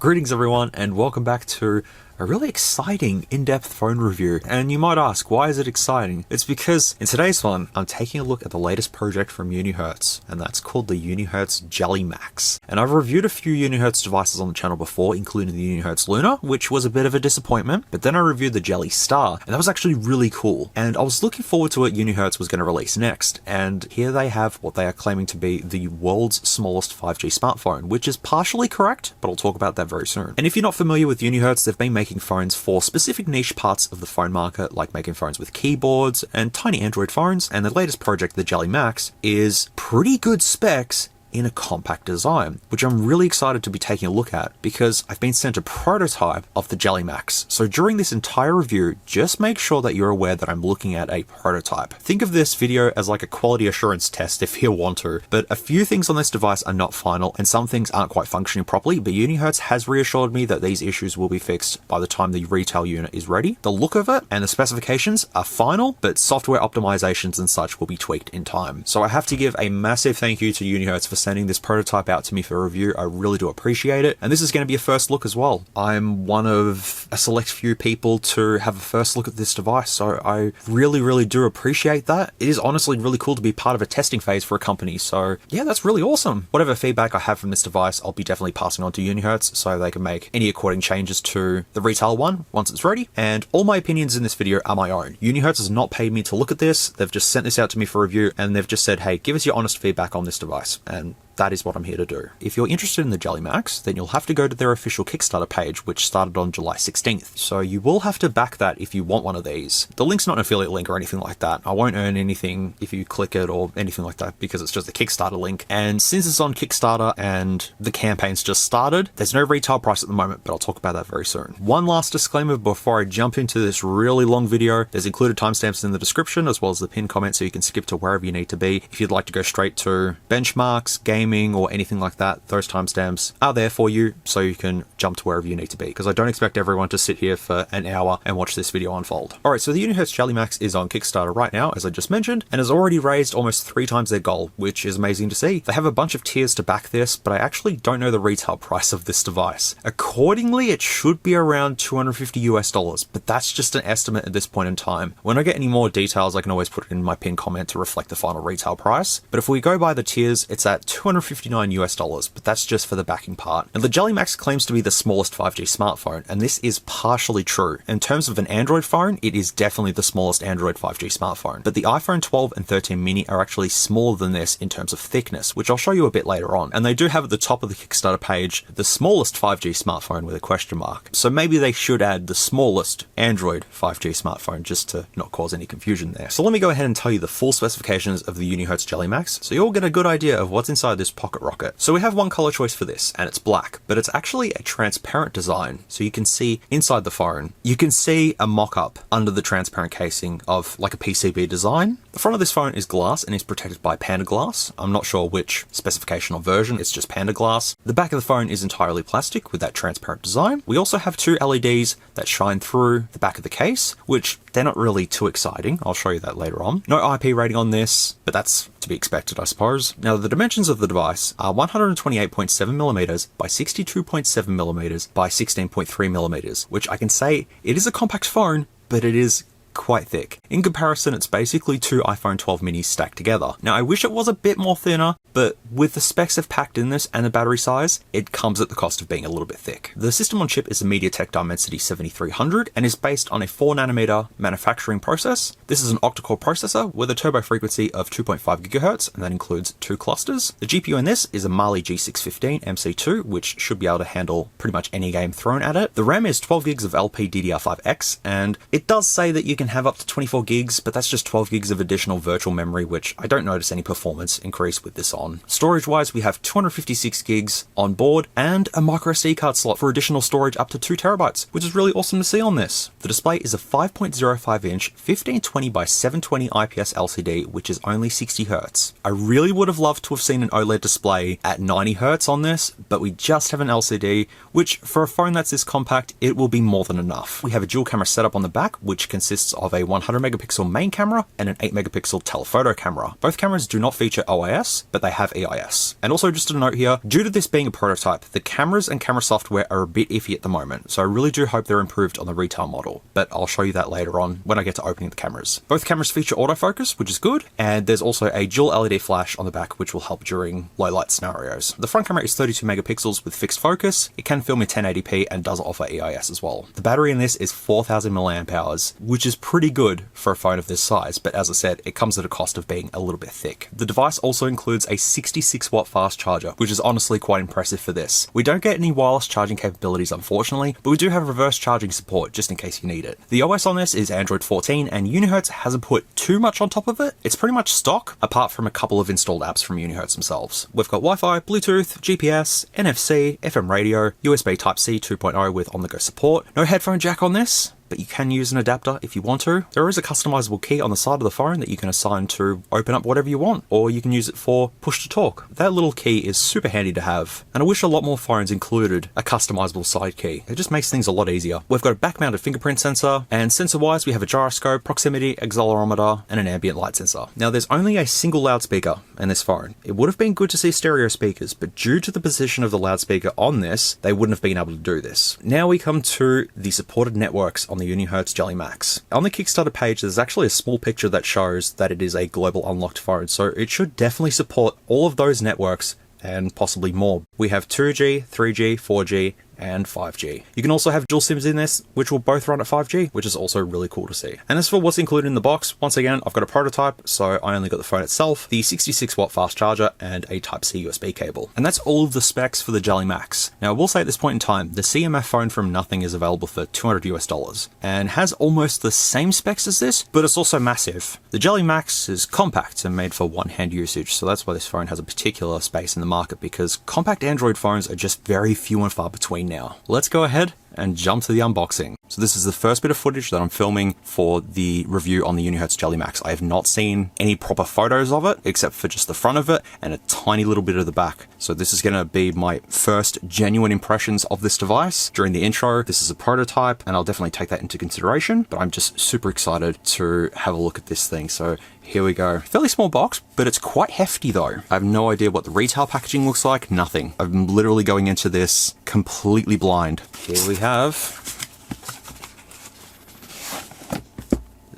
Greetings everyone, and welcome back to a really exciting in-depth phone review. And you might ask, why is it exciting? It's because in today's one, I'm taking a look at the latest project from Unihertz, and that's called the Unihertz Jelly Max. And I've reviewed a few Unihertz devices on the channel before, including the Unihertz Luna, which was a bit of a disappointment, but then I reviewed the Jelly Star, and that was actually really cool. And I was looking forward to what Unihertz was going to release next, and here they have what they are claiming to be the world's smallest 5G smartphone, which is partially correct, but I'll talk about that very soon. And if you're not familiar with Unihertz, they've been making phones for specific niche parts of the phone market, like making phones with keyboards and tiny Android phones, and the latest project, the Jelly Max, is pretty good specs in a compact design, which I'm really excited to be taking a look at because I've been sent a prototype of the Jelly Max. So during this entire review, just make sure that you're aware that I'm looking at a prototype. Think of this video as like a quality assurance test if you want to, but a few things on this device are not final and some things aren't quite functioning properly, but Unihertz has reassured me that these issues will be fixed by the time the retail unit is ready. The look of it and the specifications are final, but software optimizations and such will be tweaked in time. So I have to give a massive thank you to Unihertz for sending this prototype out to me for review. I really do appreciate it. And this is going to be a first look as well. I'm one of a select few people to have a first look at this device, so I really do appreciate that. It is honestly really cool to be part of a testing phase for a company, so yeah, that's really awesome. Whatever feedback I have from this device, I'll be definitely passing on to Unihertz so they can make any according changes to the retail one once it's ready. And all my opinions in this video are my own. Unihertz has not paid me to look at this. They've just sent this out to me for review, and they've just said, hey, give us your honest feedback on this device. And that is what I'm here to do. If you're interested in the Jelly Max, then you'll have to go to their official Kickstarter page, which started on July 16th. So you will have to back that if you want one of these. The link's not an affiliate link or anything like that. I won't earn anything if you click it or anything like that because it's just a Kickstarter link. And since it's on Kickstarter and the campaign's just started, there's no retail price at the moment, but I'll talk about that very soon. One last disclaimer before I jump into this really long video. There's included timestamps in the description as well as the pinned comment so you can skip to wherever you need to be. If you'd like to go straight to benchmarks, gaming, or anything like that, those timestamps are there for you so you can jump to wherever you need to be, because I don't expect everyone to sit here for an hour and watch this video unfold. Alright, so the Unihertz Jelly Max is on Kickstarter right now, as I just mentioned, and has already raised almost 3 times their goal, which is amazing to see. They have a bunch of tiers to back this, but I actually don't know the retail price of this device. Accordingly, it should be around $250 US, but that's just an estimate at this point in time. When I get any more details, I can always put it in my pinned comment to reflect the final retail price. But if we go by the tiers, it's at $259 US, but that's just for the backing part. And the Jelly Max claims to be the smallest 5G smartphone, and this is partially true. In terms of an Android phone, it is definitely the smallest Android 5G smartphone, but the iPhone 12 and 13 mini are actually smaller than this in terms of thickness, which I'll show you a bit later on. And they do have at the top of the Kickstarter page the smallest 5G smartphone with a question mark. So maybe they should add the smallest Android 5G smartphone just to not cause any confusion there. So let me go ahead and tell you the full specifications of the Unihertz Jelly Max so you'll get a good idea of what's inside this pocket rocket. So we have one color choice for this, and it's black, but it's actually a transparent design, so you can see inside the phone. You can see a mock-up under the transparent casing of like a PCB design. The front of this phone is glass and is protected by Panda Glass. I'm not sure which specification or version, it's just Panda Glass. The back of the phone is entirely plastic with that transparent design. We also have 2 LEDs that shine through the back of the case, which they're not really too exciting. I'll show you that later on. No IP rating on this, but that's to be expected, I suppose. Now, the dimensions of the device are 128.7mm by 62.7mm by 16.3mm, which I can say it is a compact phone, but it is quite thick. In comparison, it's basically 2 iPhone 12 minis stacked together. Now, I wish it was a bit more thinner, but with the specs they've packed in this and the battery size, it comes at the cost of being a little bit thick. The system on chip is a MediaTek Dimensity 7300 and is based on a 4nm manufacturing process. This is an octa-core processor with a turbo frequency of 2.5 GHz, and that includes 2 clusters. The GPU in this is a Mali G615 MC2, which should be able to handle pretty much any game thrown at it. The RAM is 12 gigs of LPDDR5X, and it does say that you can have up to 24 gigs, but that's just 12 gigs of additional virtual memory, which I don't notice any performance increase with this on. Storage wise, we have 256 gigs on board and a micro SD card slot for additional storage up to 2 terabytes, which is really awesome to see on this. The display is a 5.05 inch 1520 by 720 IPS LCD, which is only 60 Hz. I really would have loved to have seen an OLED display at 90 Hz on this, but we just have an LCD, which for a phone that's this compact, it will be more than enough. We have a dual camera setup on the back, which consists consists of a 100 megapixel main camera and an 8 megapixel telephoto camera. Both cameras do not feature OIS, but they have EIS. And also just a note here, due to this being a prototype, the cameras and camera software are a bit iffy at the moment, so I really do hope they're improved on the retail model, but I'll show you that later on when I get to opening the cameras. Both cameras feature autofocus, which is good, and there's also a dual LED flash on the back which will help during low light scenarios. The front camera is 32 megapixels with fixed focus. It can film in 1080p and does offer EIS as well. The battery in this is 4000 milliamp hours, which is pretty good for a phone of this size, but as I said, it comes at a cost of being a little bit thick. The device also includes a 66 watt fast charger, which is honestly quite impressive for this. We don't get any wireless charging capabilities unfortunately, but we do have reverse charging support just in case you need it. The OS on this is Android 14 and Unihertz hasn't put too much on top of it. It's pretty much stock, apart from a couple of installed apps from Unihertz themselves. We've got Wi-Fi, Bluetooth, GPS, NFC, FM radio, USB Type-C 2.0 with on-the-go support. No headphone jack on this, but you can use an adapter if you want to. There is a customizable key on the side of the phone that you can assign to open up whatever you want, or you can use it for push to talk. That little key is super handy to have, and I wish a lot more phones included a customizable side key. It just makes things a lot easier. We've got a back-mounted fingerprint sensor, and sensor-wise we have a gyroscope, proximity, accelerometer, and an ambient light sensor. Now there's only a single loudspeaker in this phone. It would have been good to see stereo speakers, but due to the position of the loudspeaker on this, they wouldn't have been able to do this. Now we come to the supported networks on the Unihertz Jelly Max. On the Kickstarter page, there's actually a small picture that shows that it is a global unlocked phone, so it should definitely support all of those networks and possibly more. We have 2G, 3G, 4G, and 5G. You can also have dual SIMs in this, which will both run at 5G, which is also really cool to see. And as for what's included in the box, once again, I've got a prototype, so I only got the phone itself, the 66 watt fast charger, and a Type-C USB cable. And that's all of the specs for the Jelly Max. Now, I will say at this point in time, the CMF phone from nothing is available for $200 US, and has almost the same specs as this, but it's also massive. The Jelly Max is compact and made for one-hand usage, so that's why this phone has a particular space in the market, because compact Android phones are just very few and far between now. Let's go ahead and jump to the unboxing. So this is the first bit of footage that I'm filming for the review on the Unihertz Jelly Max. I have not seen any proper photos of it, except for just the front of it and a tiny little bit of the back. So this is going to be my first genuine impressions of this device. During the intro, this is a prototype, and I'll definitely take that into consideration, but I'm just super excited to have a look at this thing. So here we go. Fairly small box, but it's quite hefty though. I have no idea what the retail packaging looks like, nothing. I'm literally going into this completely blind. Here we have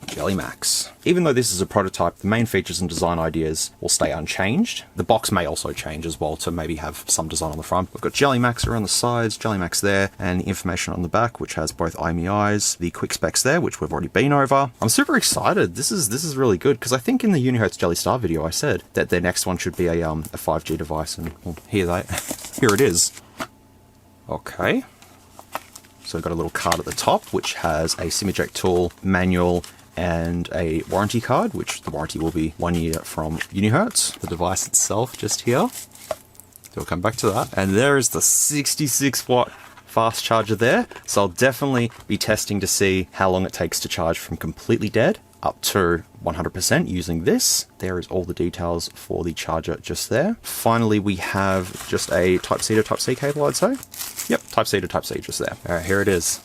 the Jelly Max. Even though this is a prototype, the main features and design ideas will stay unchanged. The box may also change as well to maybe have some design on the front. We've got Jelly Max around the sides, Jelly Max there, and the information on the back, which has both IMEIs, the quick specs there, which we've already been over. I'm super excited. This is really good, because I think in the Unihertz Jelly Star video I said that their next one should be a 5G device, and well, here it is. Okay. So we've got a little card at the top, which has a SIM eject tool, manual, and a warranty card, which the warranty will be 1 year from Unihertz. The device itself just here. We'll come back to that. And there is the 66 watt fast charger there. So I'll definitely be testing to see how long it takes to charge from completely dead up to 100% using this. There is all the details for the charger just there. Finally, we have just a Type-C to Type-C cable, I'd say. Yep, Type-C to Type-C just there. All right, here it is.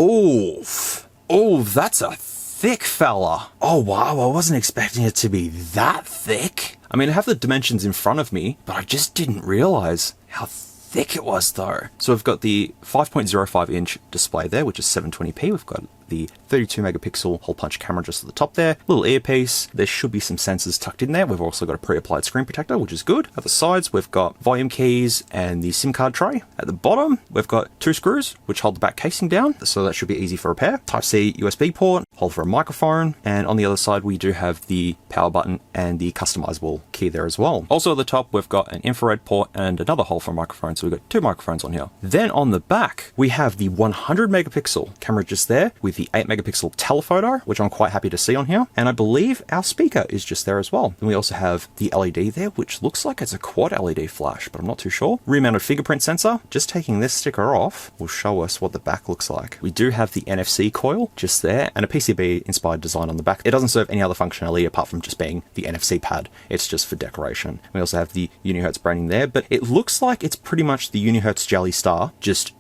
Oh, that's a thick fella. Oh wow, I wasn't expecting it to be that thick. I mean, I have the dimensions in front of me, but I just didn't realize how thick it was though. So we've got the 5.05 inch display there, which is 720p. We've got the 32 megapixel hole punch camera just at the top there, little earpiece. There should be some sensors tucked in there. We've also got a pre-applied screen protector, which is good. At the sides, we've got volume keys and the SIM card tray. At the bottom, we've got 2 screws, which hold the back casing down, so that should be easy for repair. Type-C USB port, hole for a microphone, and on the other side, we do have the power button and the customizable key there as well. Also at the top, we've got an infrared port and another hole for a microphone, so we've got 2 microphones on here. Then on the back, we have the 100 megapixel camera just there with the 8 megapixel telephoto, which I'm quite happy to see on here. And I believe our speaker is just there as well. And we also have the LED there, which looks like it's a quad LED flash, but I'm not too sure. Rear-mounted fingerprint sensor. Just taking this sticker off will show us what the back looks like. We do have the NFC coil just there and a PCB-inspired design on the back. It doesn't serve any other functionality apart from just being the NFC pad. It's just for decoration. We also have the Unihertz branding there, but it looks like it's pretty much the Unihertz Jelly Star, just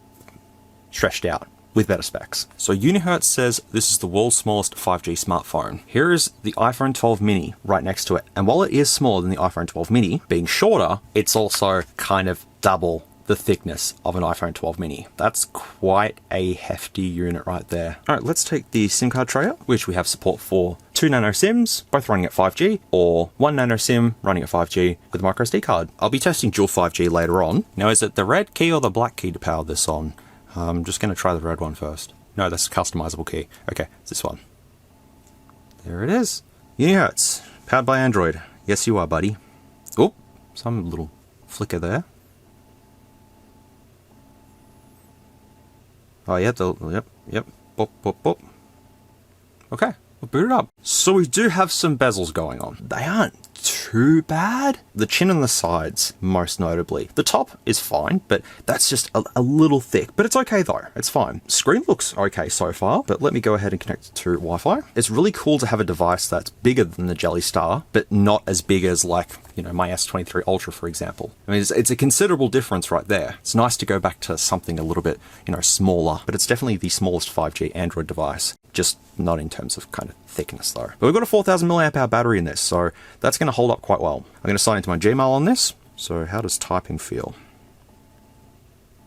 stretched out with better specs. So Unihertz says this is the world's smallest 5G smartphone. Here is the iPhone 12 mini right next to it. And while it is smaller than the iPhone 12 mini, being shorter, it's also kind of double the thickness of an iPhone 12 mini. That's quite a hefty unit right there. All right, let's take the SIM card tray out, which we have support for 2 nano SIMs, both running at 5G, or 1 nano SIM running at 5G with a micro SD card. I'll be testing dual 5G later on. Now, is it the red key or the black key to power this on? I'm just going to try the red one first. No, that's a customizable key. Okay, it's this one. There it is. Unihertz, powered by Android. Yes, you are, buddy. Oh, some little flicker there. Oh, yeah, yep. Boop, boop, boop. Okay, we'll boot it up. So we do have some bezels going on. They aren't too bad. The chin and the sides, most notably. The top is fine, but that's just a little thick. But it's okay though, it's fine. Screen looks okay so far, but let me go ahead and connect it to Wi-Fi. It's really cool to have a device that's bigger than the Jelly Star, but not as big as like, you know, my S23 Ultra, for example. I mean, it's a considerable difference right there. It's nice to go back to something a little bit, you know, smaller, but it's definitely the smallest 5G Android device. Just not in terms of kind of thickness though. But we've got a 4000 milliamp hour battery in this, so that's going to hold up quite well. I'm going to sign into my Gmail on this. So how does typing feel?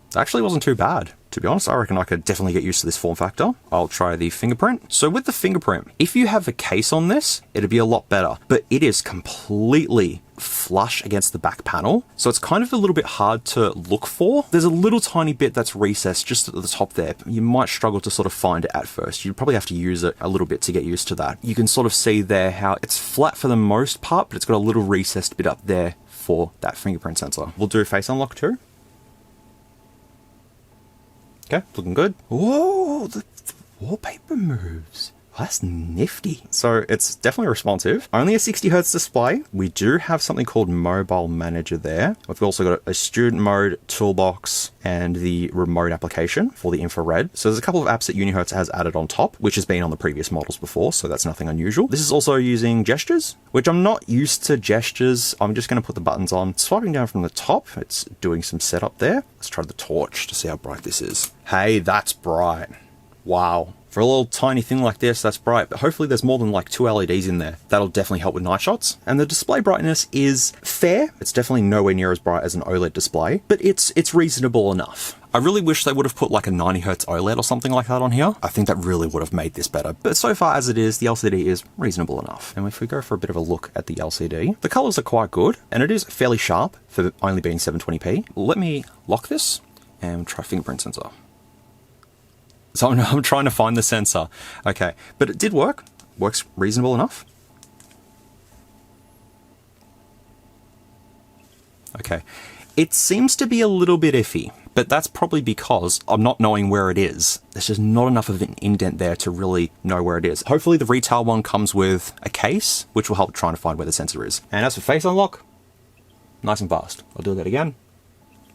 It actually wasn't too bad. To be honest, I reckon I could definitely get used to this form factor. I'll try the Fingerprint. So with the Fingerprint, if you have a case on this, it'd be a lot better, but it is completely flush against the back panel. So it's kind of a little bit hard to look for. There's a little tiny bit that's recessed just at the top there. You might struggle to sort of find it at first. You'd probably have to use it a little bit to get used to that. You can sort of see there how it's flat for the most part, but it's got a little recessed bit up there for that fingerprint sensor. We'll do face unlock too. Okay, looking good. Whoa, the wallpaper moves. That's nifty. So it's definitely responsive. Only a 60 Hz display. We do have something called Mobile Manager there. We've also got a student mode, Toolbox, and the remote application for the infrared. So there's a couple of apps that Unihertz has added on top, which has been on the previous models before, so that's nothing unusual. This is also using gestures, which I'm not used to gestures. I'm just going to put the buttons on. Swiping down from the top, it's doing some setup there. Let's try the torch to see how bright this is. Hey, that's bright. Wow. For a little tiny thing like this, that's bright, but hopefully there's more than like 2 LEDs in there. That'll definitely help with night shots. And the display brightness is fair. It's definitely nowhere near as bright as an OLED display, but it's reasonable enough. I really wish they would have put like a 90 Hz OLED or something like that on here. I think that really would have made this better. But so far as it is, the LCD is reasonable enough. And if we go for a bit of a look at the LCD, the colors are quite good, and it is fairly sharp for only being 720p. Let me lock this and try fingerprint sensor. So I'm trying to find the sensor. Okay, but it did work. Works reasonable enough. Okay, it seems to be a little bit iffy, but that's probably because I'm not knowing where it is. There's just not enough of an indent there to really know where it is. Hopefully the retail one comes with a case, which will help trying to find where the sensor is. And as for face unlock, nice and fast. I'll do that again.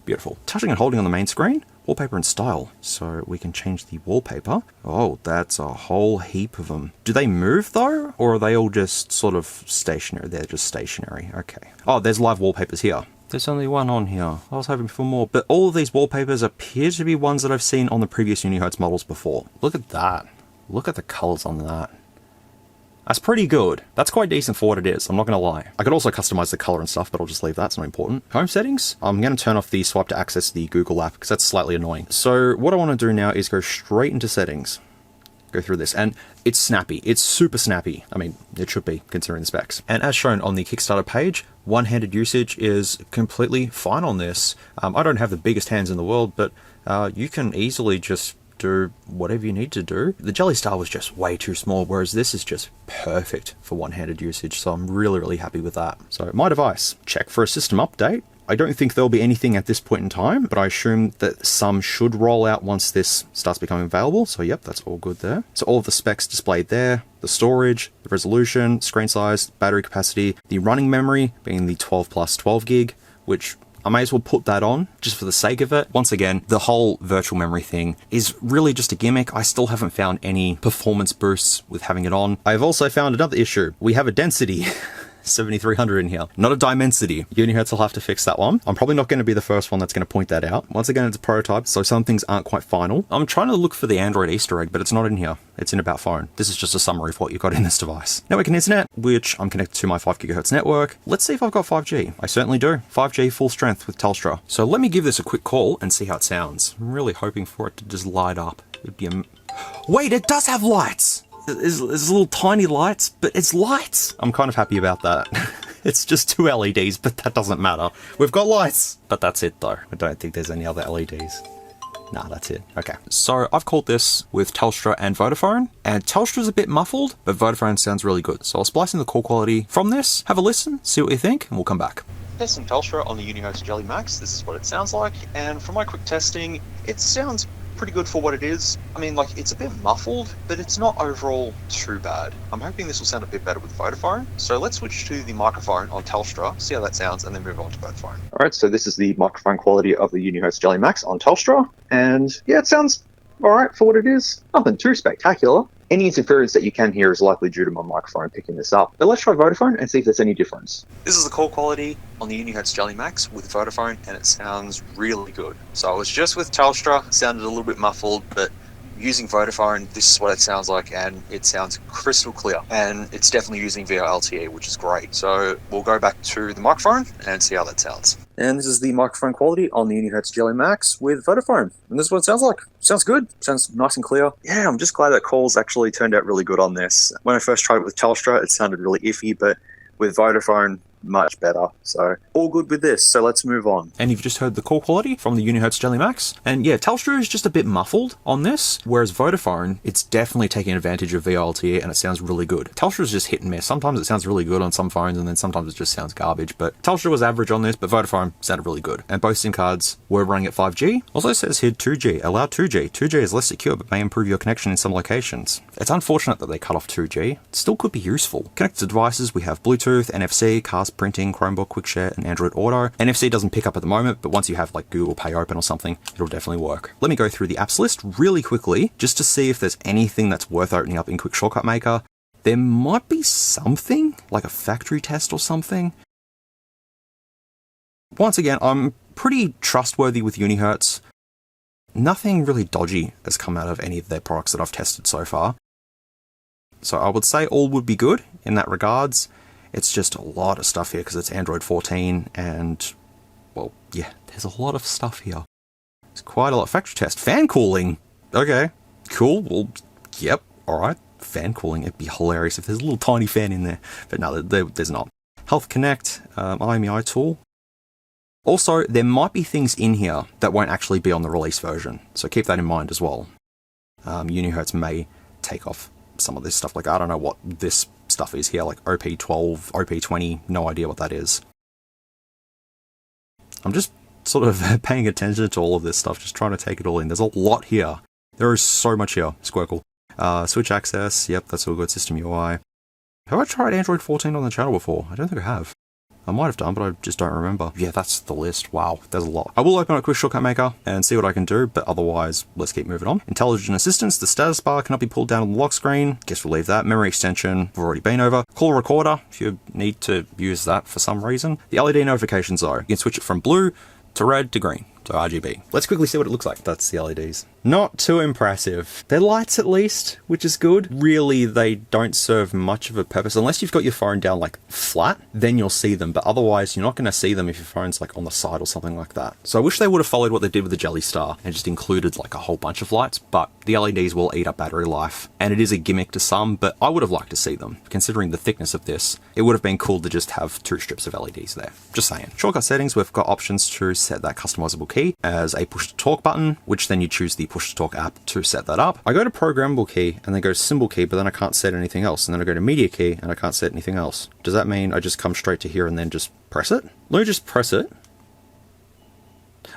Beautiful. Touching and holding on the main screen, wallpaper and style. So we can change the wallpaper. Oh, that's a whole heap of them. Do they move though? Or are they all just sort of stationary? They're just stationary. Okay. Oh, there's live wallpapers here. There's only one on here. I was hoping for more. But all of these wallpapers appear to be ones that I've seen on the previous Unihertz models before. Look at that. Look at the colors on that. That's pretty good. That's quite decent for what it is, I'm not going to lie. I could also customize the color and stuff, but I'll just leave that, it's not important. Home settings, I'm going to turn off the swipe to access the Google app, because that's slightly annoying. So what I want to do now is go straight into settings. Go through this, and it's snappy. It's super snappy. I mean, it should be, considering the specs. And as shown on the Kickstarter page, one-handed usage is completely fine on this. I don't have the biggest hands in the world, but you can easily just do whatever you need to do. The Jelly Star was just way too small, whereas this is just perfect for one-handed usage, so I'm really happy with that. So my device, check for a system update. I don't think there'll be anything at this point in time, but I assume that some should roll out once this starts becoming available. So yep, that's all good there. So all of the specs displayed there, the storage, the resolution, screen size, battery capacity, the running memory being the 12 plus 12 gig, which I may as well put that on just for the sake of it. Once again, the whole virtual memory thing is really just a gimmick. I still haven't found any performance boosts with having it on. I've also found another issue. We have a density 7300 in here. Not a dimensity. Unihertz will have to fix that one. I'm probably not going to be the first one that's going to point that out. Once again, it's a prototype, so some things aren't quite final. I'm trying to look for the Android Easter egg, but it's not in here. It's in About Phone. This is just a summary of what you got in this device. Network and internet, which I'm connected to my 5 GHz network. Let's see if I've got 5G. I certainly do. 5G full strength with Telstra. So let me give this a quick call and see how it sounds. I'm really hoping for it to just light up. It'd be a... Wait, it does have lights! There's little tiny lights, but it's lights! I'm kind of happy about that. It's just 2 LEDs, but that doesn't matter. We've got lights! But that's it though. I don't think there's any other LEDs. Nah, that's it. Okay. So I've called this with Telstra and Vodafone, and Telstra's a bit muffled, but Vodafone sounds really good. So I'll splice in the call quality from this, have a listen, see what you think, and we'll come back. Testing Telstra on the Unihertz Jelly Max. This is what it sounds like, and from my quick testing, it sounds pretty good for what it is. I mean, like, it's a bit muffled, but it's not overall too bad. I'm hoping this will sound a bit better with Vodafone. So let's switch to the microphone on Telstra, see how that sounds, and then move on to Vodafone. All right, so this is the microphone quality of the Unihertz Jelly Max on Telstra, and yeah, it sounds all right for what it is. Nothing too spectacular. Any interference that you can hear is likely due to my microphone picking this up. But let's try Vodafone and see if there's any difference. This is the call quality on the Unihertz Jelly Max with Vodafone, and it sounds really good. So I was just with Telstra, sounded a little bit muffled, but using Vodafone, this is what it sounds like, and it sounds crystal clear. And it's definitely using VoLTE, which is great. So we'll go back to the microphone and see how that sounds. And this is the microphone quality on the Unihertz Jelly Max with Vodafone. And this is what it sounds like. Sounds good. Sounds nice and clear. Yeah, I'm just glad that calls actually turned out really good on this. When I first tried it with Telstra, it sounded really iffy, but with Vodafone, much better. So all good with this. So let's move on. And you've just heard the call quality from the Unihertz Jelly Max. And yeah, Telstra is just a bit muffled on this, whereas Vodafone, it's definitely taking advantage of VoLTE and it sounds really good. Telstra is just hit and miss. Sometimes it sounds really good on some phones and then sometimes it just sounds garbage. But Telstra was average on this, but Vodafone sounded really good. And both SIM cards were running at 5G. Also says here 2G. Allow 2G. 2G is less secure but may improve your connection in some locations. It's unfortunate that they cut off 2G. It still could be useful. Connected to devices, we have Bluetooth, NFC, cast printing, Chromebook, QuickShare, and Android Auto. NFC doesn't pick up at the moment, but once you have like Google Pay open or something, it'll definitely work. Let me go through the apps list really quickly, just to see if there's anything that's worth opening up in Quick Shortcut Maker. There might be something, like a factory test or something. Once again, I'm pretty trustworthy with Unihertz. Nothing really dodgy has come out of any of their products that I've tested so far. So I would say all would be good in that regards. It's just a lot of stuff here because it's Android 14 and, well, yeah, there's a lot of stuff here. It's quite a lot. Factory test. Fan cooling. Okay, cool. Well, yep, alright. Fan cooling. It'd be hilarious if there's a little tiny fan in there. But no, there's not. Health Connect, IMEI tool. Also, there might be things in here that won't actually be on the release version. So keep that in mind as well. Unihertz may take off some of this stuff. Like, I don't know what this stuff is here, like OP12, OP20, no idea what that is. I'm just sort of paying attention to all of this stuff, just trying to take it all in. There's a lot here. There is so much here. Squircle. Switch access, yep, that's all good. System UI. Have I tried Android 14 on the channel before? I don't think I have. I might have done, but I just don't remember. Yeah, that's the list. Wow, there's a lot. I will open up Quick Shortcut Maker and see what I can do, but otherwise, let's keep moving on. Intelligent Assistance, the status bar cannot be pulled down on the lock screen. Guess we'll leave that. Memory extension, we've already been over. Call recorder, if you need to use that for some reason. The LED notifications though, you can switch it from blue to red to green. So RGB. Let's quickly see what it looks like. That's the LEDs. Not too impressive. They're lights at least, which is good. Really, they don't serve much of a purpose. Unless you've got your phone down like flat, then you'll see them. But otherwise, you're not going to see them if your phone's like on the side or something like that. So I wish they would have followed what they did with the Jelly Star and just included like a whole bunch of lights. But the LEDs will eat up battery life. And it is a gimmick to some, but I would have liked to see them. Considering the thickness of this, it would have been cool to just have 2 strips of LEDs there. Just saying. Shortcut settings, we've got options to set that customizable key as a push to talk button, which then you choose the push to talk app to set that up. I go to programmable key and then go to symbol key, but then I can't set anything else. And then I go to media key and I can't set anything else. Does that mean I just come straight to here and then just press it? Let me just press it.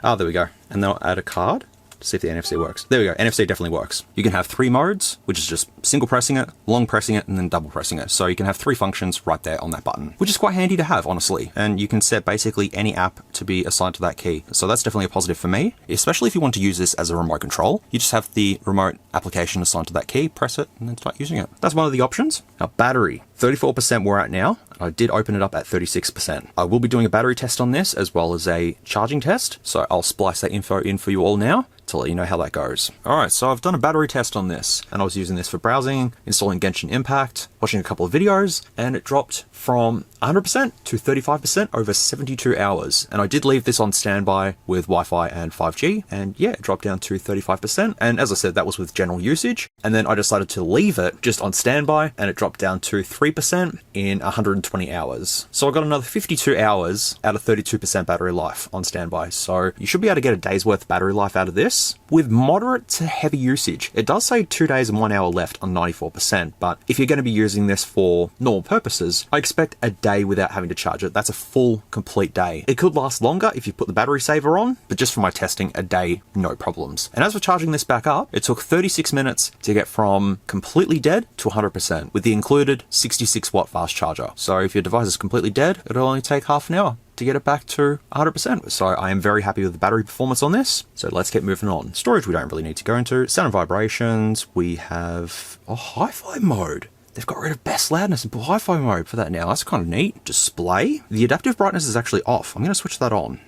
Ah, there we go. And then I'll add a card. to see if the NFC works. There we go, NFC definitely works. You can have 3 modes, which is just single pressing it, long pressing it, and then double pressing it. So you can have 3 functions right there on that button, which is quite handy to have, honestly. And you can set basically any app to be assigned to that key. So that's definitely a positive for me, especially if you want to use this as a remote control. You just have the remote application assigned to that key, press it, and then start using it. That's one of the options. Now, battery, 34% we're at now. I did open it up at 36%. I will be doing a battery test on this as well as a charging test. So I'll splice that info in for you all now to let you know how that goes. All right, so I've done a battery test on this, and I was using this for browsing, installing Genshin Impact, watching a couple of videos, and it dropped from 100% to 35% over 72 hours. And I did leave this on standby with Wi-Fi and 5G, and yeah, it dropped down to 35%. And as I said, that was with general usage. And then I decided to leave it just on standby, and it dropped down to 3% in 120 hours. So I got another 52 hours out of 32% battery life on standby. So you should be able to get a day's worth of battery life out of this with moderate to heavy usage. It does say 2 days and 1 hour left on 94%, but if you're going to be using this for normal purposes, I expect a day without having to charge it. That's a full, complete day. It could last longer if you put the battery saver on, but just for my testing, a day, no problems. And as for charging this back up, it took 36 minutes to get from completely dead to 100% with the included 66 watt fast charger. So if your device is completely dead, it'll only take half an hour to get it back to 100%. So I am very happy with the battery performance on this. So let's get moving on. Storage we don't really need to go into. Sound and vibrations, we have a hi-fi mode. They've got rid of best loudness and put hi-fi mode for that now. That's kind of neat. Display. The adaptive brightness is actually off. I'm going to switch that on.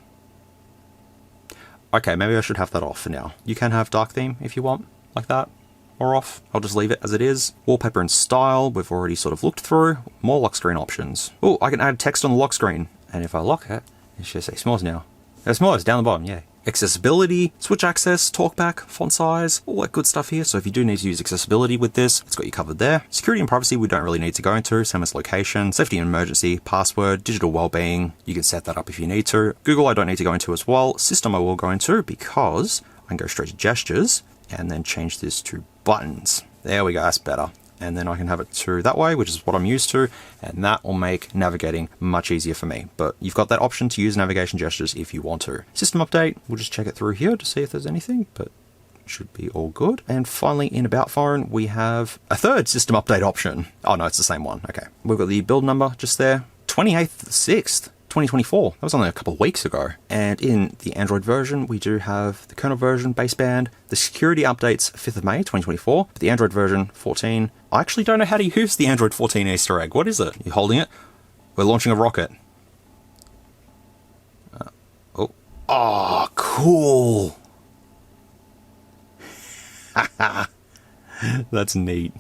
Okay, maybe I should have that off for now. You can have dark theme if you want, like that. Or off. I'll just leave it as it is. Wallpaper and style, we've already sort of looked through. More lock screen options. Oh, I can add text on the lock screen. And if I lock it, it should say SMOOREZ now. SMOOREZ down the bottom, yeah. Accessibility, switch access, talkback, font size, all that good stuff here. So if you do need to use accessibility with this, it's got you covered there. Security and privacy, we don't really need to go into. Same as location, safety and emergency, password, digital well-being. You can set that up if you need to. Google, I don't need to go into as well. System, I will go into because I can go straight to gestures and then change this to buttons. There we go, that's better. And then I can have it to that way, which is what I'm used to, and that will make navigating much easier for me. But you've got that option to use navigation gestures if you want to. System update, we'll just check it through here to see if there's anything, but it should be all good. And finally, in About Phone, we have a third system update option. Oh no, it's the same one. Okay, we've got the build number just there, 28th 6th. 2024. That was only a couple of weeks ago. And in the Android version, we do have the kernel version, baseband, the security updates 5th of May, 2024, but the Android version 14. I actually don't know how to use the Android 14 Easter egg. What is it? You're holding it? We're launching a rocket. Oh, cool. That's neat.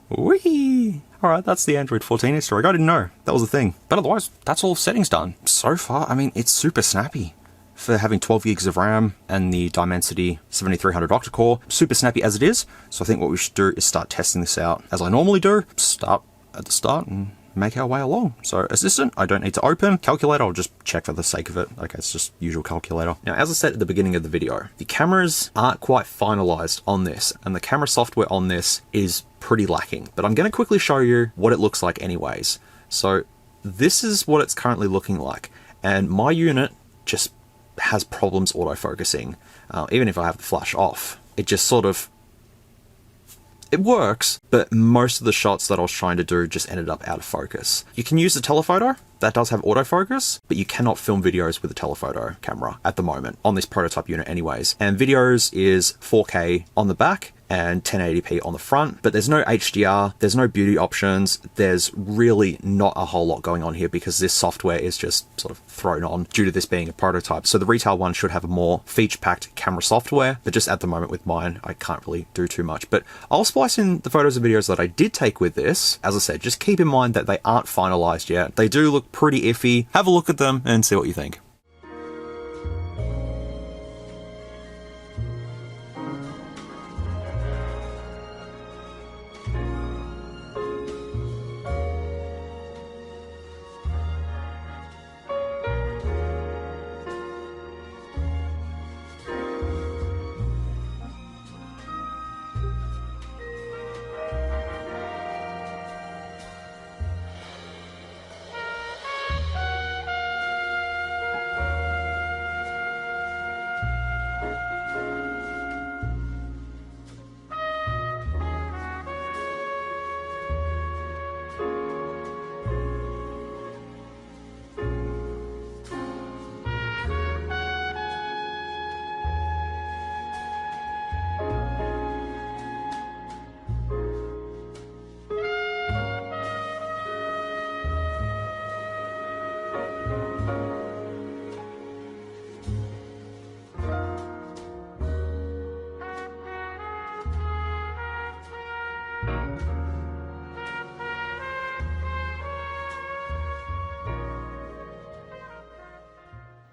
Whee! Alright, that's the Android 14 Easter egg. I didn't know that was a thing. But otherwise, that's all settings done. So far, I mean, it's super snappy for having 12 gigs of RAM and the Dimensity 7300 octa-core. Super snappy as it is. So I think what we should do is start testing this out as I normally do. Start at the start and make our way along. So assistant, I don't need to open. Calculator, I'll just check for the sake of it. Okay, it's just usual calculator. Now, as I said at the beginning of the video, the cameras aren't quite finalized on this, and the camera software on this is pretty lacking, but I'm going to quickly show you what it looks like anyways. So this is what it's currently looking like, and my unit just has problems autofocusing. Even if I have the flash off, it just sort of, it works, but most of the shots that I was trying to do just ended up out of focus. You can use the telephoto, that does have autofocus, but you cannot film videos with a telephoto camera at the moment, on this prototype unit anyways. And videos is 4K on the back and 1080p on the front, but there's no HDR, there's no beauty options, there's really not a whole lot going on here because this software is just sort of thrown on due to this being a prototype. So the retail one should have a more feature-packed camera software, but just at the moment with mine, I can't really do too much. But I'll splice in the photos and videos that I did take with this. As I said, just keep in mind that they aren't finalized yet. They do look pretty iffy. Have a look at them and see what you think.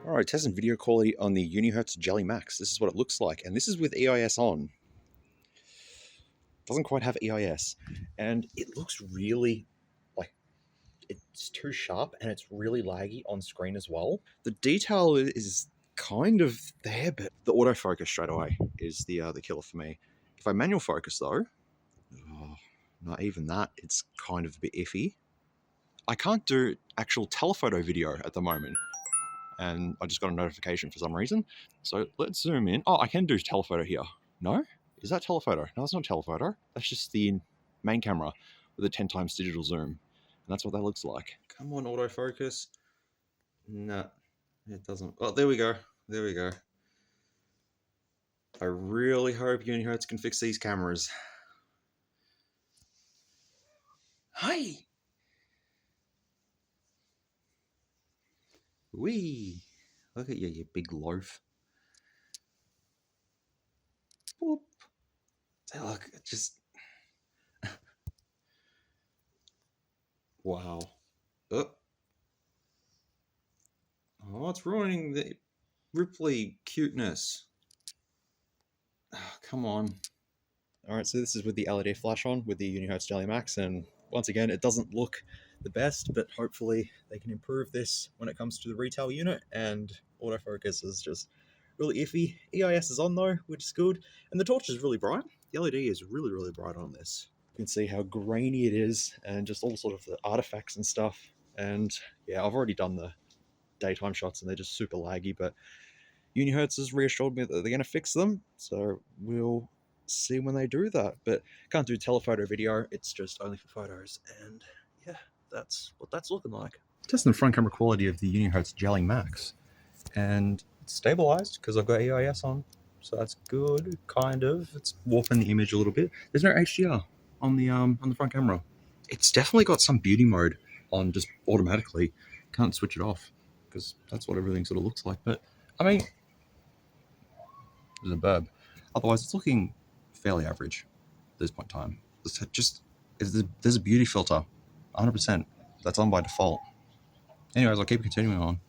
Alright, testing video quality on the Unihertz Jelly Max. This is what it looks like, and this is with EIS on. Doesn't quite have EIS, and it looks really, like, it's too sharp, and it's really laggy on screen as well. The detail is kind of there, but the autofocus straight away is the killer for me. If I manual focus though, not even that, it's kind of a bit iffy. I can't do actual telephoto video at the moment, and I just got a notification for some reason. So let's zoom in. Oh, I can do telephoto here. No? Is that telephoto? No, it's not telephoto. That's just the main camera with a 10 times digital zoom. And that's what that looks like. Come on, autofocus. No, it doesn't. Oh, there we go. There we go. I really hope Unihertz can fix these cameras. Hi! Wee! Look at you, you big loaf. Whoop. Say, look, it just... Wow. Oh, it's ruining the Ripley cuteness. Oh, come on. Alright, so this is with the LED flash on with the Unihertz Jelly Max, and once again, it doesn't look the best, but hopefully they can improve this when it comes to the retail unit, and autofocus is just really iffy. EIS is on though, which is good, and the torch is really bright. The LED is really, really bright on this. You can see how grainy it is, and just all sort of the artifacts and stuff, and yeah, I've already done the daytime shots and they're just super laggy, but Unihertz has reassured me that they're going to fix them, so we'll see when they do that. But can't do telephoto video, it's just only for photos, and yeah, that's what that's looking like. Testing the front camera quality of the Unihertz Jelly Max, and it's stabilized because I've got EIS on, so that's good, kind of. It's warping the image a little bit. There's no HDR on the front camera. It's definitely got some beauty mode on just automatically. Can't switch it off because that's what everything sort of looks like. But I mean, there's a burb. Otherwise, it's looking fairly average at this point in time. There's a beauty filter, 100%. That's on by default. Anyways, I'll keep continuing on.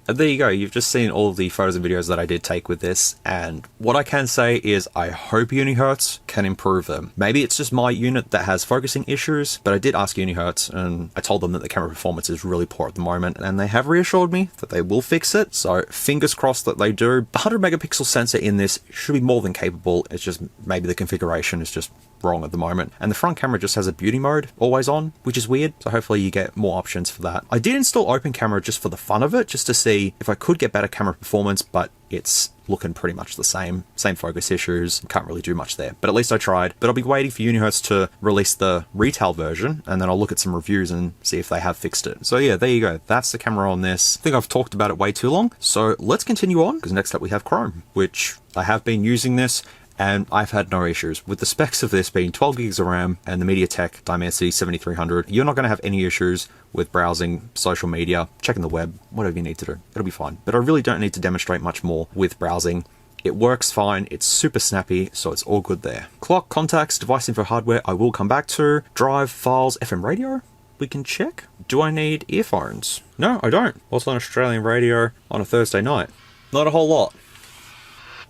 And there you go, you've just seen all of the photos and videos that I did take with this, and what I can say is I hope Unihertz can improve them. Maybe it's just my unit that has focusing issues, but I did ask Unihertz and I told them that the camera performance is really poor at the moment, and they have reassured me that they will fix it, so fingers crossed that they do. The 100 megapixel sensor in this should be more than capable, it's just maybe the configuration is just wrong at the moment. And the front camera just has a beauty mode always on, which is weird, so hopefully you get more options for that. I did install open camera just for the fun of it, just to see if I could get better camera performance, but it's looking pretty much the same focus issues, can't really do much there, but at least I tried. But I'll be waiting for Unihertz to release the retail version, and then I'll look at some reviews and see if they have fixed it. So yeah, there you go, that's the camera on this. I think I've talked about it way too long, so let's continue on, because next up we have Chrome, which I have been using this, and I've had no issues. With the specs of this being 12 gigs of RAM and the MediaTek Dimensity 7300, you're not going to have any issues with browsing, social media, checking the web, whatever you need to do. It'll be fine. But I really don't need to demonstrate much more with browsing. It works fine, it's super snappy, so it's all good there. Clock, contacts, device info hardware, I will come back to. Drive, files, FM radio, we can check. Do I need earphones? No, I don't. What's on Australian radio on a Thursday night? Not a whole lot.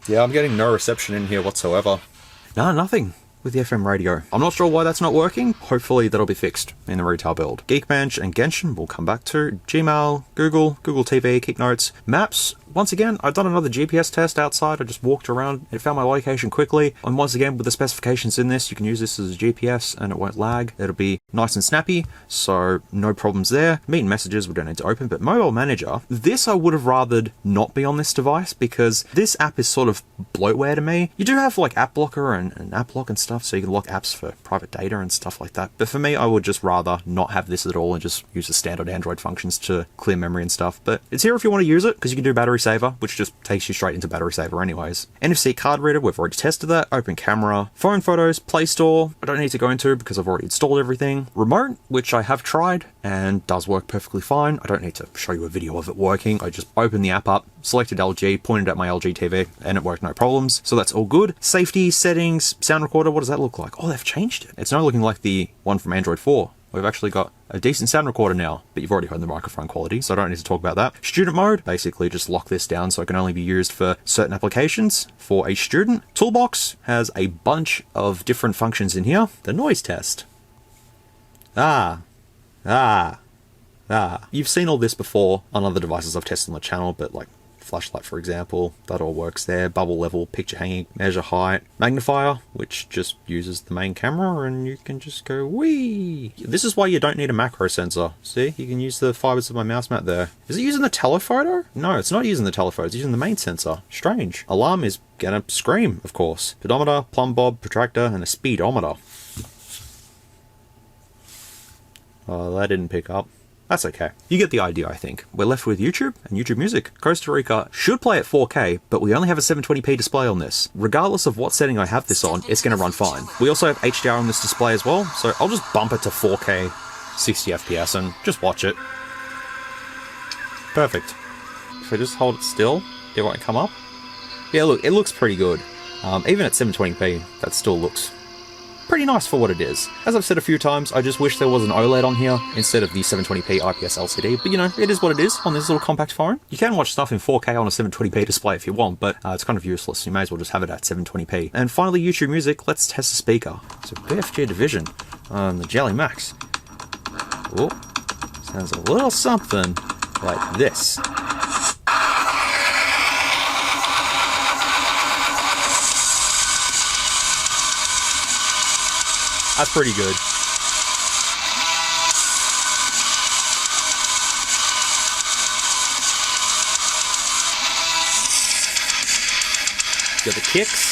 Yeah, I'm getting no reception in here whatsoever. No, nothing with the FM radio. I'm not sure why that's not working. Hopefully that'll be fixed in the retail build. Geekbench and Genshin we'll come back to. Gmail, Google TV, Keep Notes. Maps, once again, I've done another GPS test outside. I just walked around, it found my location quickly. And once again, with the specifications in this, you can use this as a GPS and it won't lag. It'll be nice and snappy, so no problems there. Meet and messages we don't need to open, but Mobile Manager, this I would have rathered not be on this device because this app is sort of bloatware to me. You do have like app blocker and app lock and stuff, so you can lock apps for private data and stuff like that. But for me, I would just rather not have this at all and just use the standard Android functions to clear memory and stuff. But it's here if you want to use it, because you can do battery saver, which just takes you straight into battery saver anyways. NFC card reader, we've already tested that. Open camera, phone photos, Play Store, I don't need to go into because I've already installed everything. Remote, which I have tried and does work perfectly fine. I don't need to show you a video of it working. I just opened the app up, selected LG, pointed at my LG TV, and it worked no problems. So that's all good. Safety, settings, sound recorder, what does that look like? Oh, they've changed it. It's not looking like the one from Android 4. we've actually got a decent sound recorder now, but you've already heard the microphone quality, so I don't need to talk about that. Student mode, basically just lock this down so it can only be used for certain applications for a student. Toolbox has a bunch of different functions in here. The noise test. You've seen all this before on other devices I've tested on the channel, but like flashlight, for example, that all works there. Bubble level, picture hanging, measure height, magnifier, which just uses the main camera and you can just go wee. This is why you don't need a macro sensor. See, you can use the fibers of my mouse mat there. Is it using the telephoto? No, it's not using the telephoto, it's using the main sensor. Strange. Alarm is gonna scream, of course. Pedometer, plumb bob, protractor, and a speedometer. Oh, that didn't pick up. That's okay. You get the idea, I think. We're left with YouTube and YouTube Music. Costa Rica should play at 4K, but we only have a 720p display on this. Regardless of what setting I have this on, it's going to run fine. We also have HDR on this display as well, so I'll just bump it to 4K, 60 FPS, and just watch it. Perfect. If I just hold it still, it won't come up. Yeah, look, it looks pretty good. Even at 720p, that still looks pretty nice for what it is. As I've said a few times, I just wish there was an OLED on here instead of the 720p IPS LCD, but you know, it is what it is on this little compact phone. You can watch stuff in 4K on a 720p display if you want, but it's kind of useless. You may as well just have it at 720p. And finally, YouTube Music, let's test the speaker. So BFG Division on the Jelly Max. Oh, sounds a little something like this. That's pretty good. Got the kicks.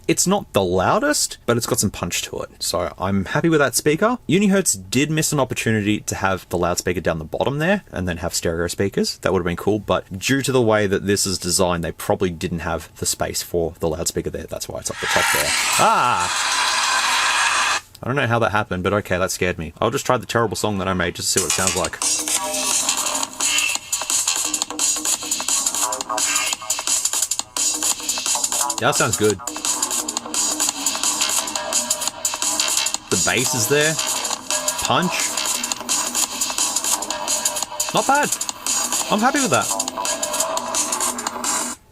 It's not the loudest, but it's got some punch to it. So I'm happy with that speaker. Unihertz did miss an opportunity to have the loudspeaker down the bottom there and then have stereo speakers. That would have been cool, but due to the way that this is designed, they probably didn't have the space for the loudspeaker there. That's why it's up the top there. I don't know how that happened, but okay, that scared me. I'll just try the terrible song that I made just to see what it sounds like. Yeah, that sounds good. The bass is there. Punch. Not bad. I'm happy with that.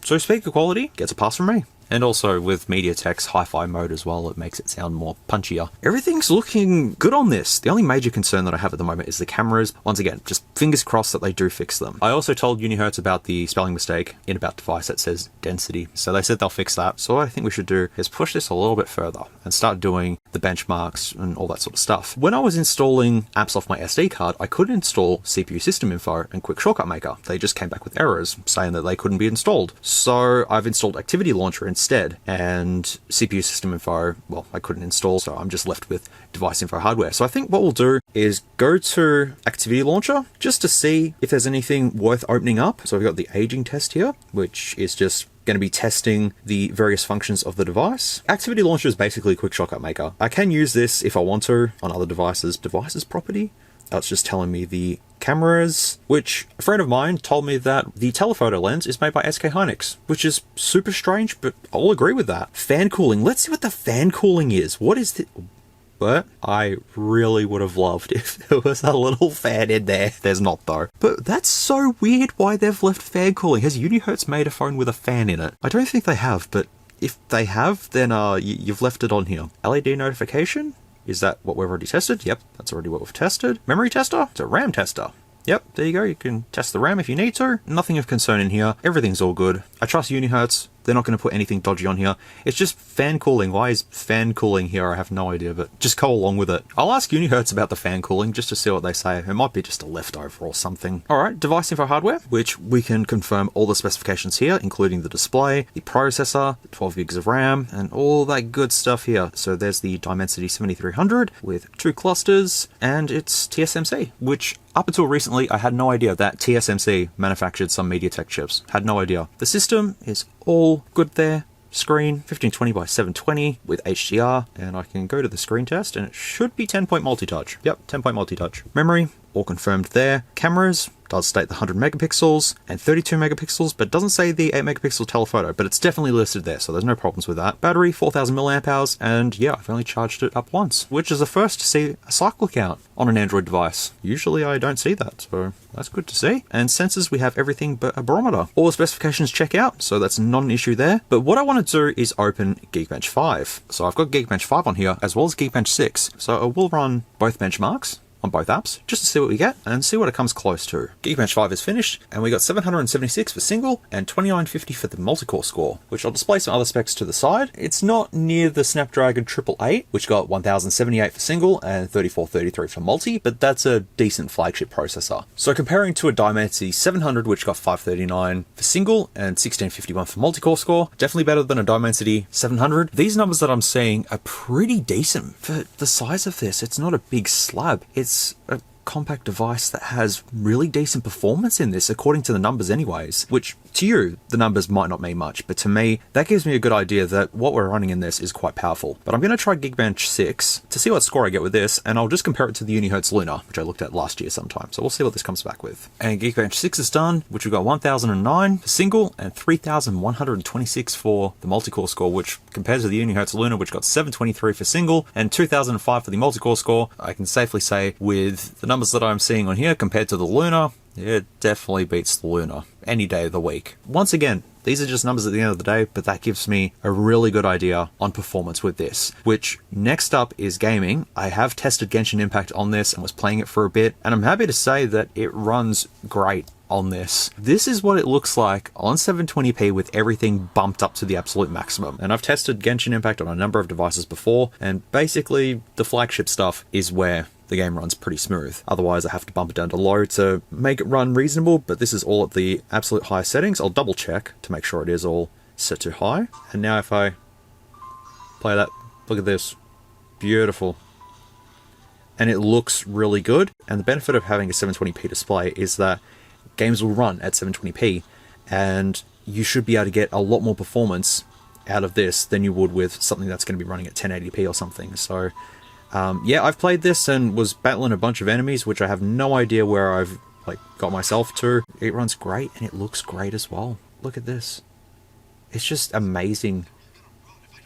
So speaker quality gets a pass from me. And also with MediaTek's hi-fi mode as well, it makes it sound more punchier. Everything's looking good on this. The only major concern that I have at the moment is the cameras. Once again, just fingers crossed that they do fix them. I also told Unihertz about the spelling mistake in About Device that says density. So they said they'll fix that. So what I think we should do is push this a little bit further and start doing the benchmarks and all that sort of stuff. When I was installing apps off my SD card, I couldn't install CPU System Info and Quick Shortcut Maker. They just came back with errors saying that they couldn't be installed. So I've installed Activity Launcher instead, and CPU System Info, well, I couldn't install, so I'm just left with DeviceInfoHW. So I think what we'll do is go to Activity Launcher just to see if there's anything worth opening up. So we've got the aging test here, which is just going to be testing the various functions of the device. Activity Launcher is basically a quick shortcut maker. I can use this if I want to on other devices. Devices property? It's just telling me the cameras, which a friend of mine told me that the telephoto lens is made by SK Hynix, which is super strange, but I'll agree with that. Fan cooling. Let's see what the fan cooling is. What is the... But I really would have loved if there was a little fan in there. There's not though. But that's so weird why they've left fan cooling. Has Unihertz made a phone with a fan in it? I don't think they have, but if they have, then you've left it on here. LED notification? Is that what we've already tested? Yep, that's already what we've tested. Memory tester? It's a RAM tester. Yep, there you go. You can test the RAM if you need to. Nothing of concern in here. Everything's all good. I trust Unihertz. They're not going to put anything dodgy on here. It's just fan cooling. Why is fan cooling here? I have no idea, but just go along with it. I'll ask Unihertz about the fan cooling just to see what they say. It might be just a leftover or something. All right, DeviceInfoHW, which we can confirm all the specifications here, including the display, the processor, the 12 gigs of RAM, and all that good stuff here. So there's the Dimensity 7300 with 2 clusters, and it's TSMC, which up until recently, I had no idea that TSMC manufactured some MediaTek chips. Had no idea. The system is all good there. Screen 1520 by 720 with HDR, and I can go to the screen test and it should be 10-point multi-touch. Yep, 10-point multi-touch. Memory all confirmed there. Cameras does state the 100 megapixels and 32 megapixels, but doesn't say the 8 megapixel telephoto, but it's definitely listed there, so there's no problems with that. Battery, 4000 milliamp hours, and yeah, I've only charged it up once, which is the first to see a cycle count on an Android device. Usually I don't see that, so that's good to see. And sensors, we have everything but a barometer. All the specifications check out, so that's not an issue there. But what I want to do is open Geekbench 5. So I've got Geekbench 5 on here, as well as Geekbench 6. So I will run both benchmarks on both apps, just to see what we get and see what it comes close to. Geekbench 5 is finished, and we got 776 for single and 2950 for the multi-core score, which I'll display some other specs to the side. It's not near the Snapdragon 888, which got 1078 for single and 3433 for multi, but that's a decent flagship processor. So comparing to a Dimensity 700, which got 539 for single and 1651 for multi-core score, definitely better than a Dimensity 700. These numbers that I'm seeing are pretty decent for the size of this. It's not a big slab. It's a compact device that has really decent performance in this, according to the numbers anyways, which to you, the numbers might not mean much, but to me, that gives me a good idea that what we're running in this is quite powerful. But I'm going to try Geekbench 6 to see what score I get with this, and I'll just compare it to the Unihertz Luna, which I looked at last year sometime, so we'll see what this comes back with. And Geekbench 6 is done, which we've got 1009 for single and 3126 for the multi-core score, which compares to the Unihertz Luna, which got 723 for single and 2005 for the multi-core score. I can safely say with the numbers that I'm seeing on here compared to the Luna, it definitely beats the Luna any day of the week. Once again, these are just numbers at the end of the day, but that gives me a really good idea on performance with this. Which, next up is gaming. I have tested Genshin Impact on this and was playing it for a bit, and I'm happy to say that it runs great on this. This is what it looks like on 720p with everything bumped up to the absolute maximum. And I've tested Genshin Impact on a number of devices before, and basically the flagship stuff is where the game runs pretty smooth. Otherwise I have to bump it down to low to make it run reasonable, but this is all at the absolute highest settings. I'll double check to make sure it is all set to high. And now if I play that, look at this. Beautiful. And it looks really good. And the benefit of having a 720p display is that games will run at 720p, and you should be able to get a lot more performance out of this than you would with something that's going to be running at 1080p or something. So yeah, I've played this and was battling a bunch of enemies, which I have no idea where I've got myself to. It runs great and it looks great as well. Look at this. It's just amazing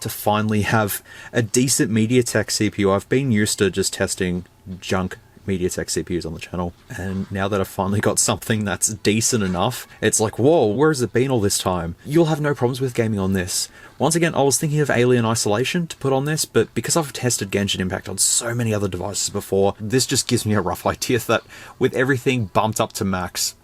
to finally have a decent MediaTek CPU. I've been used to just testing junk MediaTek CPUs on the channel, and now that I've finally got something that's decent enough, it's like, whoa, where has it been all this time? You'll have no problems with gaming on this. Once again, I was thinking of Alien Isolation to put on this, but because I've tested Genshin Impact on so many other devices before, this just gives me a rough idea that with everything bumped up to max,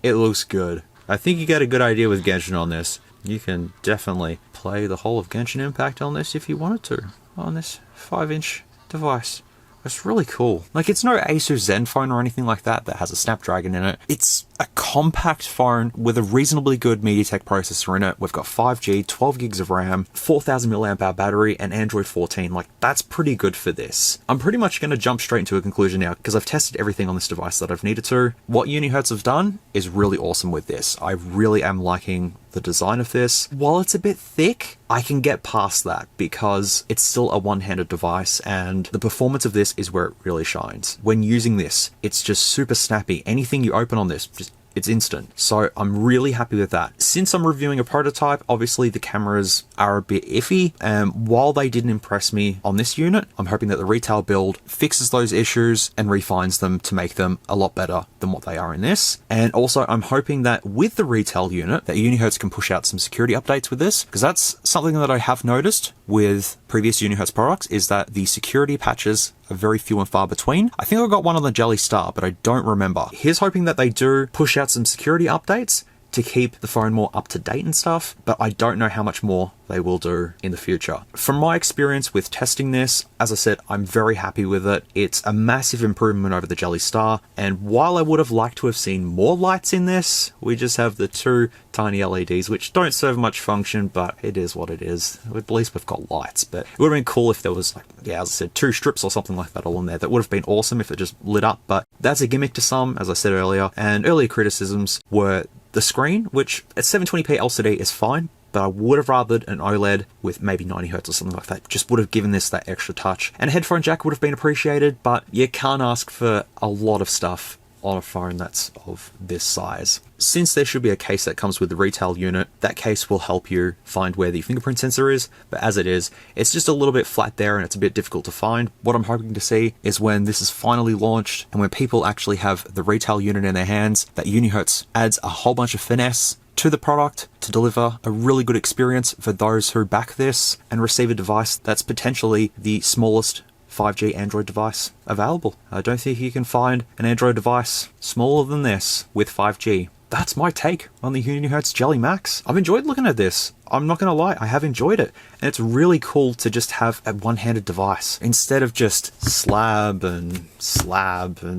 it looks good. I think you get a good idea with Genshin on this. You can definitely play the whole of Genshin Impact on this if you wanted to, on this 5-inch device. It's really cool. It's no Asus Zenfone or anything like that that has a Snapdragon in it. It's a compact phone with a reasonably good MediaTek processor in it. We've got 5G, 12 gigs of RAM, 4000 mAh battery, and Android 14. That's pretty good for this. I'm pretty much going to jump straight into a conclusion now because I've tested everything on this device that I've needed to. What Unihertz have done is really awesome with this. I really am liking the design of this. While it's a bit thick, I can get past that because it's still a one-handed device, and the performance of this is where it really shines. When using this, it's just super snappy. Anything you open on this, it's instant. So I'm really happy with that. Since I'm reviewing a prototype, obviously the cameras are a bit iffy, and while they didn't impress me on this unit, I'm hoping that the retail build fixes those issues and refines them to make them a lot better than what they are in this. And also I'm hoping that with the retail unit, that Unihertz can push out some security updates with this, because that's something that I have noticed with previous Unihertz products, is that the security patches are very few and far between. I think I got one on the Jelly Star, but I don't remember. Here's hoping that they do push out some security updates to keep the phone more up to date and stuff, but I don't know how much more they will do in the future. From my experience with testing this, as I said, I'm very happy with it. It's a massive improvement over the Jelly Star, and while I would have liked to have seen more lights in this, we just have the two tiny LEDs, which don't serve much function, but it is what it is. At least we've got lights, but it would have been cool if there was, as I said, 2 strips or something like that all in there. That would have been awesome if it just lit up, but that's a gimmick to some, as I said earlier, and earlier criticisms were the screen, which at 720p LCD is fine, but I would have rathered an OLED with maybe 90 Hz or something like that. Just would have given this that extra touch. And a headphone jack would have been appreciated, but you can't ask for a lot of stuff on a phone that's of this size. Since there should be a case that comes with the retail unit, that case will help you find where the fingerprint sensor is, but as it is, it's just a little bit flat there and it's a bit difficult to find. What I'm hoping to see is when this is finally launched and when people actually have the retail unit in their hands, that Unihertz adds a whole bunch of finesse to the product to deliver a really good experience for those who back this and receive a device that's potentially the smallest 5G Android device available. I don't think you can find an Android device smaller than this with 5G. That's my take on the Unihertz Jelly Max. I've enjoyed looking at this. I'm not going to lie, I have enjoyed it. And it's really cool to just have a one-handed device instead of just slab and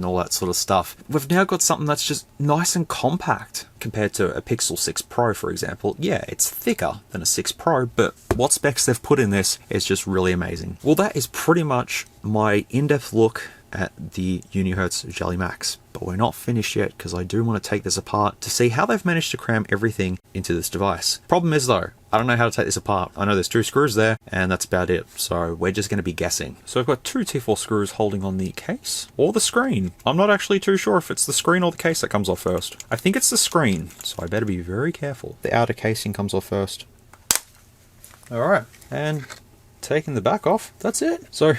all that sort of stuff. We've now got something that's just nice and compact compared to a Pixel 6 Pro, for example. Yeah, it's thicker than a 6 Pro, but what specs they've put in this is just really amazing. Well, that is pretty much my in-depth look at the Unihertz Jelly Max. But we're not finished yet because I do want to take this apart to see how they've managed to cram everything into this device. Problem is though, I don't know how to take this apart. I know there's 2 screws there and that's about it. So we're just going to be guessing. So I've got 2 T4 screws holding on the case or the screen. I'm not actually too sure if it's the screen or the case that comes off first. I think it's the screen, so I better be very careful. The outer casing comes off first. Alright, and taking the back off, that's it. So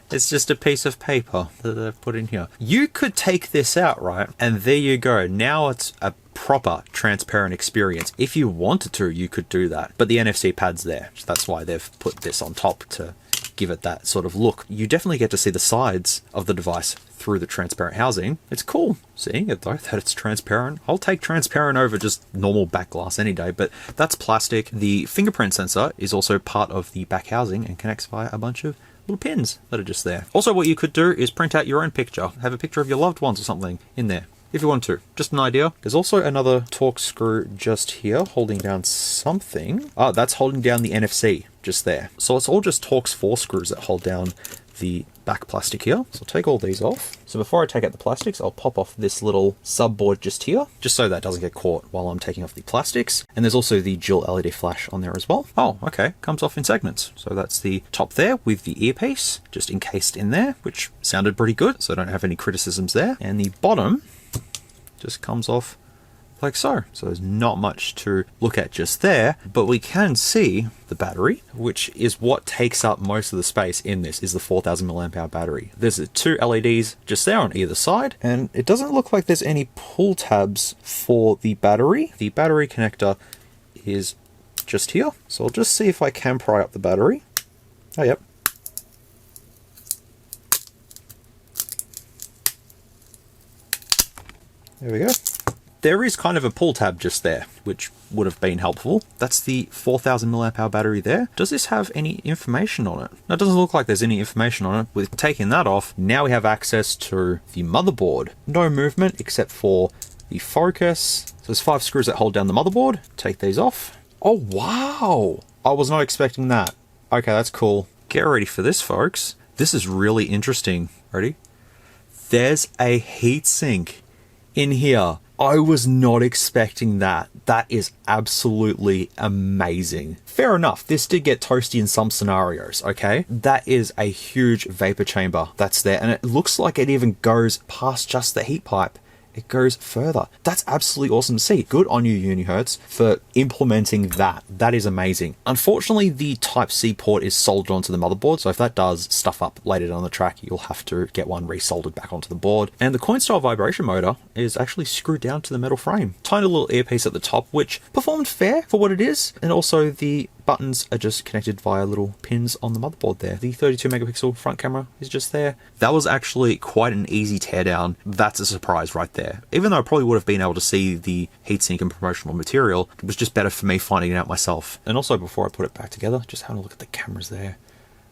it's just a piece of paper that they've put in here. You could take this out, right? And there you go. Now it's a proper transparent experience. If you wanted to, you could do that. But the NFC pad's there. So that's why they've put this on top to give it that sort of look. You definitely get to see the sides of the device through the transparent housing. It's cool seeing it though, that it's transparent. I'll take transparent over just normal back glass any day, but that's plastic. The fingerprint sensor is also part of the back housing and connects via a bunch of little pins that are just there. Also, what you could do is print out your own picture. Have a picture of your loved ones or something in there, if you want to. Just an idea. There's also another Torx screw just here holding down something. Ah, that's holding down the NFC just there. So it's all just Torx 4 screws that hold down the back plastic here. So I'll take all these off. So before I take out the plastics, I'll pop off this little subboard just here, just so that doesn't get caught while I'm taking off the plastics. And there's also the dual LED flash on there as well. Oh, okay, comes off in segments. So that's the top there with the earpiece just encased in there, which sounded pretty good, so I don't have any criticisms there. And the bottom just comes off like so. So there's not much to look at just there, but we can see the battery, which is what takes up most of the space in this, is the 4000 mAh battery. There's 2 LEDs just there on either side, and it doesn't look like there's any pull tabs for the battery. The battery connector is just here. So I'll just see if I can pry up the battery. Oh, yep. There we go. There is kind of a pull tab just there, which would have been helpful. That's the 4000 mAh battery there. Does this have any information on it? No, it doesn't look like there's any information on it. With taking that off, now we have access to the motherboard. No movement except for the focus. So there's 5 screws that hold down the motherboard. Take these off. Oh, wow. I was not expecting that. Okay, that's cool. Get ready for this, folks. This is really interesting. Ready? There's a heatsink in here. I was not expecting that. That is absolutely amazing. Fair enough, this did get toasty in some scenarios, okay? That is a huge vapor chamber that's there, and it looks like it even goes past just the heat pipe. It goes further. That's absolutely awesome to see. Good on you, Unihertz, for implementing that. That is amazing. Unfortunately, the Type-C port is soldered onto the motherboard, so if that does stuff up later down the track, you'll have to get one resoldered back onto the board. And the coin-style vibration motor is actually screwed down to the metal frame. Tiny little earpiece at the top, which performed fair for what it is, and also the buttons are just connected via little pins on the motherboard there. The 32 megapixel front camera is just there. That was actually quite an easy teardown. That's a surprise right there. Even though I probably would have been able to see the heatsink and promotional material, it was just better for me finding it out myself. And also, before I put it back together, just having a look at the cameras there.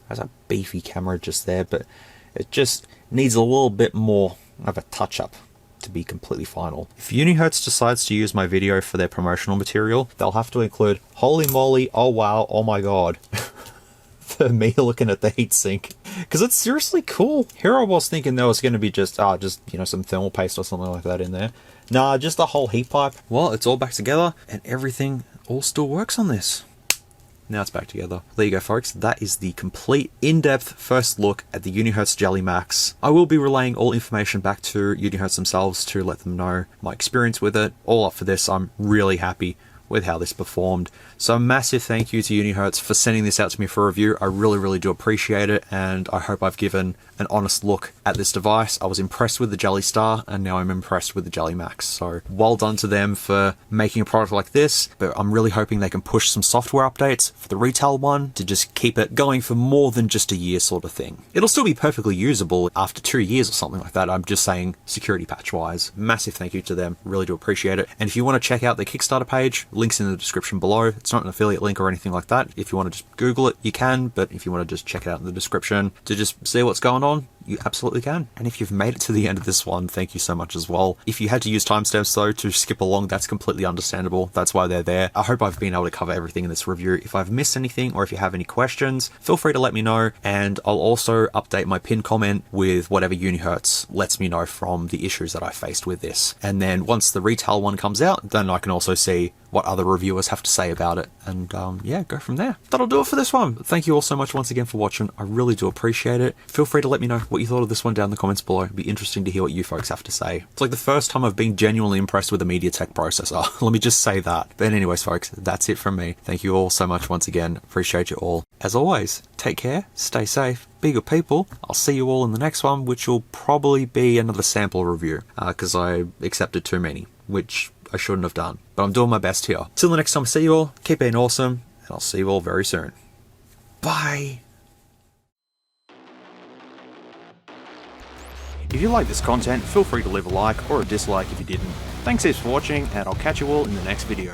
There's a beefy camera just there, but it just needs a little bit more of a touch-up to be completely final. If Unihertz decides to use my video for their promotional material, they'll have to include holy moly, oh wow, oh my god for me looking at the heatsink, because it's seriously cool. Here I was thinking there was going to be just you know, some thermal paste or something like that in there. Nah, just the whole heat pipe. Well, it's all back together and everything all still works on this. Now it's back together. There you go, folks. That is the complete in-depth first look at the Unihertz Jelly Max. I will be relaying all information back to Unihertz themselves to let them know my experience with it. All up for this. I'm really happy with how this performed. So a massive thank you to Unihertz for sending this out to me for review. I really do appreciate it, and I hope I've given an honest look at this device. I was impressed with the Jelly Star, and now I'm impressed with the Jelly Max. So well done to them for making a product like this, but I'm really hoping they can push some software updates for the retail one to just keep it going for more than just a year sort of thing. It'll still be perfectly usable after 2 years or something like that. I'm just saying security patch wise. Massive thank you to them. Really do appreciate it. And if you want to check out the Kickstarter page, links in the description below. It's not an affiliate link or anything like that. If you want to just Google it, you can, but if you want to just check it out in the description to just see what's going on, you absolutely can. And if you've made it to the end of this one, thank you so much as well. If you had to use timestamps though to skip along, that's completely understandable. That's why they're there. I hope I've been able to cover everything in this review. If I've missed anything or if you have any questions, feel free to let me know, and I'll also update my pinned comment with whatever Unihertz lets me know from the issues that I faced with this. And then once the retail one comes out, then I can also see what other reviewers have to say about it, and yeah, go from there. That'll do it for this one. Thank you all so much once again for watching. I really do appreciate it. Feel free to let me know what you thought of this one down in the comments below. It'd be interesting to hear what you folks have to say. It's like the first time I've been genuinely impressed with a MediaTek processor. Let me just say that. But anyways, folks, that's it from me. Thank you all so much once again. Appreciate you all. As always, take care, stay safe, be good people. I'll see you all in the next one, which will probably be another sample review, because I accepted too many, which I shouldn't have done, but I'm doing my best here. Till the next time I see you all, keep being awesome, and I'll see you all very soon. Bye! If you like this content, feel free to leave a like or a dislike if you didn't. Thanks heaps for watching, and I'll catch you all in the next video.